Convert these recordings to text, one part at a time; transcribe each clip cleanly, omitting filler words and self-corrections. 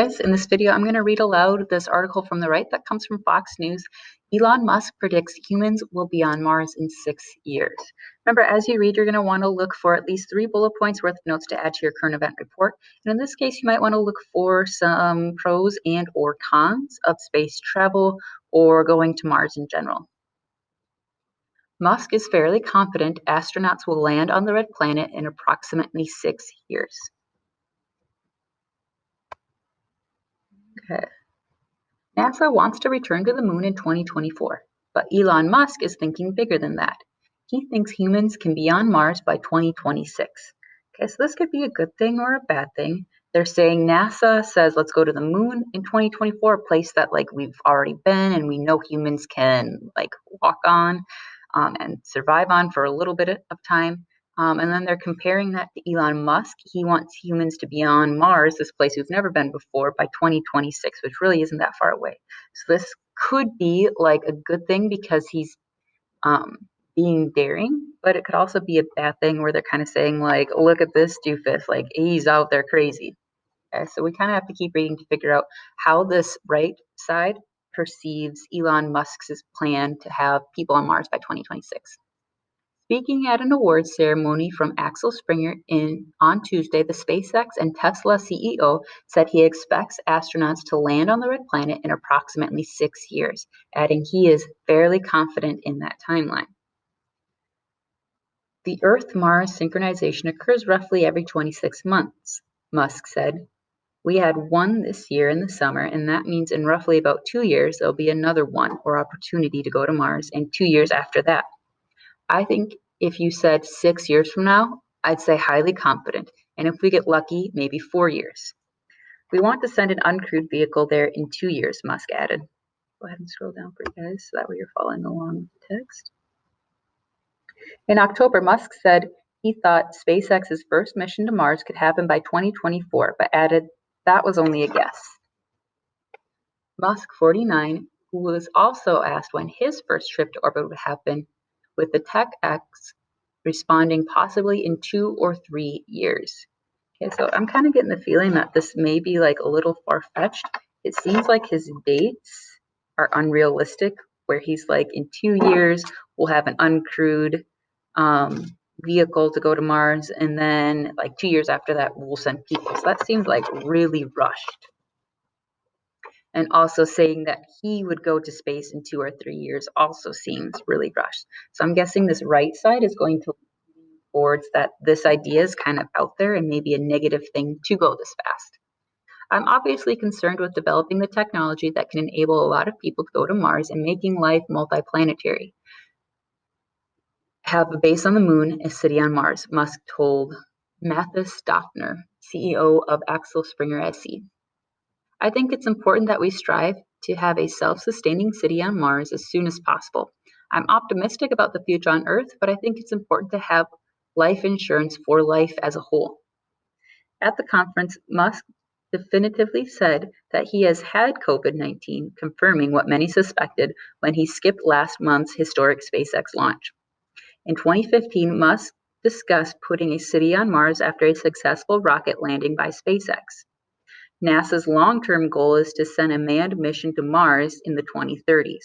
Guys, in this video, I'm going to read aloud this article from the right that comes from Fox News. Elon Musk predicts humans will be on Mars in 6 years. Remember, as you read, you're going to want to look for at least 3 bullet points worth of notes to add to your current event report. And in this case, you might want to look for some pros and or cons of space travel or going to Mars in general. Musk is fairly confident astronauts will land on the red planet in approximately 6 years. Okay. NASA wants to return to the moon in 2024, but Elon Musk is thinking bigger than that. He thinks humans can be on Mars by 2026. Okay, so this could be a good thing or a bad thing. They're saying NASA says let's go to the moon in 2024, a place that we've already been and we know humans can walk on and survive on for a little bit of time. And then they're comparing that to Elon Musk. He wants humans to be on Mars, this place we've never been before, by 2026, which really isn't that far away. So this could be a good thing because he's being daring, but it could also be a bad thing where they're kind of saying look at this doofus, he's out there crazy. Okay, so we kind of have to keep reading to figure out how this right side perceives Elon Musk's plan to have people on Mars by 2026. Speaking at an awards ceremony from Axel Springer on Tuesday, the SpaceX and Tesla CEO said he expects astronauts to land on the red planet in approximately 6 years, adding he is fairly confident in that timeline. The Earth-Mars synchronization occurs roughly every 26 months, Musk said. We had one this year in the summer, and that means in roughly about 2 years, there'll be another one or opportunity to go to Mars, and 2 years after that. I think if you said 6 years from now, I'd say highly confident. And if we get lucky, maybe 4 years. We want to send an uncrewed vehicle there in 2 years, Musk added. Go ahead and scroll down for you guys so that way you're following along with the text. In October, Musk said he thought SpaceX's first mission to Mars could happen by 2024, but added that was only a guess. Musk, 49, who was also asked when his first trip to orbit would happen, with the TechX responding possibly in 2 or 3 years. Okay, so I'm kind of getting the feeling that this may be a little far-fetched. It seems like his dates are unrealistic, where he's in 2 years, we'll have an uncrewed vehicle to go to Mars, and then 2 years after that, we'll send people. So that seems really rushed. And also saying that he would go to space in 2 or 3 years also seems really rushed. So I'm guessing this right side is going to lean towards that this idea is kind of out there and maybe a negative thing to go this fast. I'm obviously concerned with developing the technology that can enable a lot of people to go to Mars and making life multiplanetary. Have a base on the moon, a city on Mars, Musk told Mathis Stockner, CEO of Axel Springer SE. I think it's important that we strive to have a self-sustaining city on Mars as soon as possible. I'm optimistic about the future on Earth, but I think it's important to have life insurance for life as a whole. At the conference, Musk definitively said that he has had COVID-19, confirming what many suspected when he skipped last month's historic SpaceX launch. In 2015, Musk discussed putting a city on Mars after a successful rocket landing by SpaceX. NASA's long-term goal is to send a manned mission to Mars in the 2030s.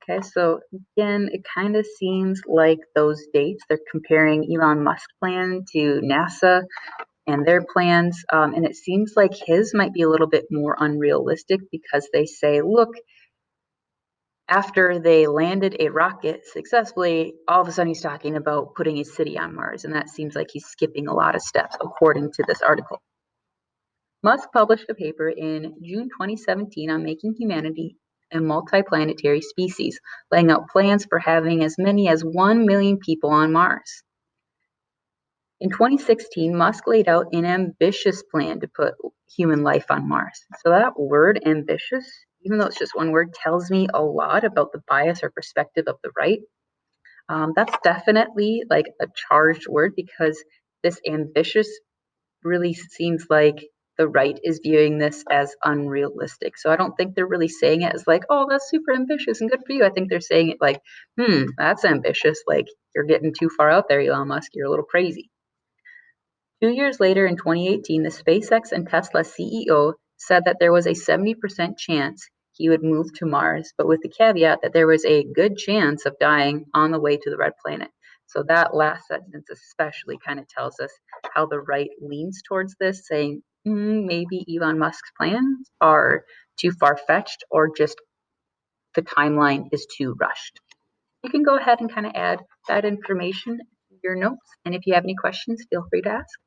Okay, so again, it kind of seems like those dates, they're comparing Elon Musk's plan to NASA and their plans, and it seems like his might be a little bit more unrealistic because they say, look, after they landed a rocket successfully, all of a sudden he's talking about putting a city on Mars, and that seems like he's skipping a lot of steps according to this article. Musk published a paper in June 2017 on making humanity a multiplanetary species, laying out plans for having as many as 1 million people on Mars. In 2016, Musk laid out an ambitious plan to put human life on Mars. So that word, ambitious, even though it's just one word, tells me a lot about the bias or perspective of the right. That's definitely a charged word because this ambitious really seems like the right is viewing this as unrealistic. So I don't think they're really saying it as oh, that's super ambitious and good for you. I think they're saying it that's ambitious. You're getting too far out there, Elon Musk. You're a little crazy. 2 years later, in 2018, the SpaceX and Tesla CEO said that there was a 70% chance he would move to Mars, but with the caveat that there was a good chance of dying on the way to the red planet. So that last sentence especially kind of tells us how the right leans towards this, saying maybe Elon Musk's plans are too far-fetched or just the timeline is too rushed. You can go ahead and kind of add that information to your notes. And if you have any questions, feel free to ask.